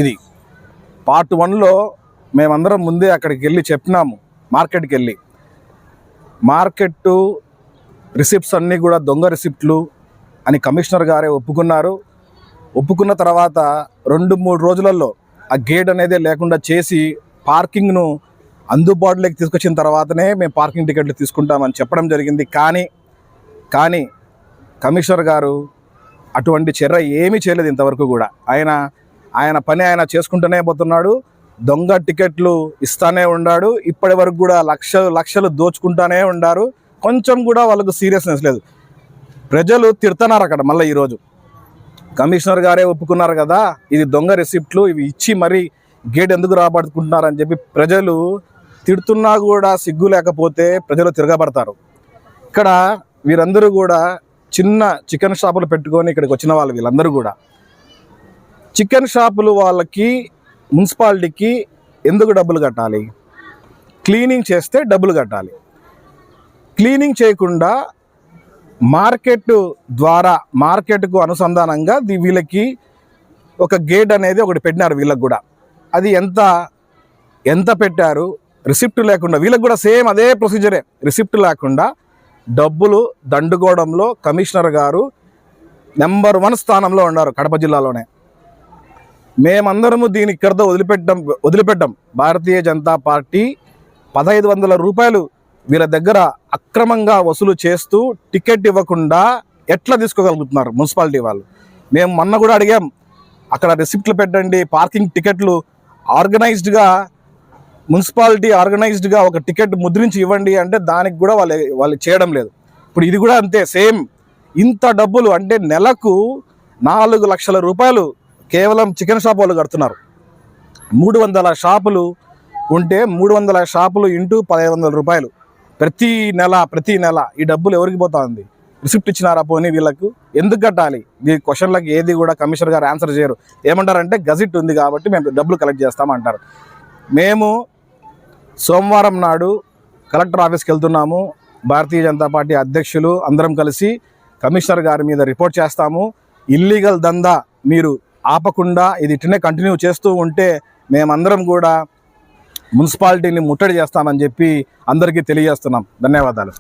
ఇది పార్ట్ 1లో మేమందరం ముందే అక్కడికి వెళ్ళి చెప్పినాము. మార్కెట్కి వెళ్ళి మార్కెట్ రిసిప్ట్స్ అన్నీ కూడా దొంగ రిసిప్ట్లు అని కమిషనర్ గారే ఒప్పుకున్నారు. ఒప్పుకున్న తర్వాత 2-3 రోజులలో ఆ గేట్ అనేది లేకుండా చేసి పార్కింగ్ను అందుబాటులోకి తీసుకొచ్చిన తర్వాతనే మేము పార్కింగ్ టికెట్లు తీసుకుంటామని చెప్పడం జరిగింది. కానీ కమిషనర్ గారు అటువంటి చర్య ఏమీ చేయలేదు ఇంతవరకు కూడా. ఆయన పని ఆయన చేసుకుంటూనే పోతున్నాడు. దొంగ టికెట్లు ఇస్తానే ఉన్నాడు. ఇప్పటి వరకు కూడా లక్షలు దోచుకుంటానే ఉన్నారు. కొంచెం కూడా వాళ్ళకు సీరియస్నెస్ లేదు. ప్రజలు తిడుతున్నారు అక్కడ. మళ్ళీ ఈరోజు కమిషనర్ గారే ఒప్పుకున్నారు కదా, ఇది దొంగ రిసిప్ట్లు, ఇవి ఇచ్చి మరీ గేట్ ఎందుకు రాబడుకుంటున్నారని చెప్పి ప్రజలు తిడుతున్నా కూడా సిగ్గు లేకపోతే ప్రజలు తిరగబడతారు. ఇక్కడ వీరందరూ కూడా చిన్న చికెన్ షాపులు పెట్టుకొని ఇక్కడికి వచ్చిన వాళ్ళు. వీళ్ళందరూ కూడా చికెన్ షాపులు వాళ్ళకి మున్సిపాలిటీకి ఎందుకు డబ్బులు కట్టాలి? క్లీనింగ్ చేస్తే డబ్బులు కట్టాలి. క్లీనింగ్ చేయకుండా మార్కెట్ ద్వారా మార్కెట్కు అనుసంధానంగా వీళ్ళకి ఒక గేట్ అనేది ఒకటి పెట్టినారు వీళ్ళకి కూడా. అది ఎంత పెట్టారు? రిసిప్ట్ లేకుండా వీళ్ళకి కూడా సేమ్ అదే ప్రొసీజరే. రిసిప్ట్ లేకుండా డబ్బులు దండుకోవడంలో కమిషనర్ గారు నెంబర్ 1 స్థానంలో ఉన్నారు కడప జిల్లాలోనే. మేమందరము దీన్ని ఇక్కడితో వదిలిపెట్టాం. భారతీయ జనతా పార్టీ 1500 రూపాయలు వీళ్ళ దగ్గర అక్రమంగా వసూలు చేస్తూ టికెట్ ఇవ్వకుండా ఎట్లా తీసుకోగలుగుతున్నారు మున్సిపాలిటీ వాళ్ళు? మేము మొన్న కూడా అడిగాం, అక్కడ రిసిప్ట్లు పెట్టండి, పార్కింగ్ టికెట్లు ఆర్గనైజ్డ్గా మున్సిపాలిటీ ఆర్గనైజ్డ్గా ఒక టికెట్ ముద్రించి ఇవ్వండి అంటే దానికి కూడా వాళ్ళు చేయడం లేదు. ఇప్పుడు ఇది కూడా అంతే సేమ్. ఇంత డబ్బులు అంటే నెలకు 4 లక్షల రూపాయలు కేవలం చికెన్ షాప్ వాళ్ళు కడుతున్నారు. 300 షాపులు ఉంటే 300 షాపులు ఇంటూ 1500 రూపాయలు ప్రతి నెల. ఈ డబ్బులు ఎవరికి పోతా ఉంది? రిసిప్ట్ ఇచ్చినారా పోనీ? వీళ్ళకు ఎందుకు కట్టాలి? ఈ క్వశ్చన్లకు ఏది కూడా కమిషనర్ గారు ఆన్సర్ చేయరు. ఏమంటారంటే గజిట్ ఉంది కాబట్టి మేము డబ్బులు కలెక్ట్ చేస్తామంటారు. మేము సోమవారం నాడు కలెక్టర్ ఆఫీస్కి వెళ్తున్నాము. భారతీయ జనతా పార్టీ అధ్యక్షులు అందరం కలిసి కమిషనర్ గారి మీద రిపోర్ట్ చేస్తాము. ఇల్లీగల్ దందా మీరు ఆపకుండా ఇది ఇట్లనే కంటిన్యూ చేస్తూ ఉంటే మేమందరం కూడా మున్సిపాలిటీని ముట్టడి చేస్తామని చెప్పి అందరికీ తెలియజేస్తున్నాం. ధన్యవాదాలు.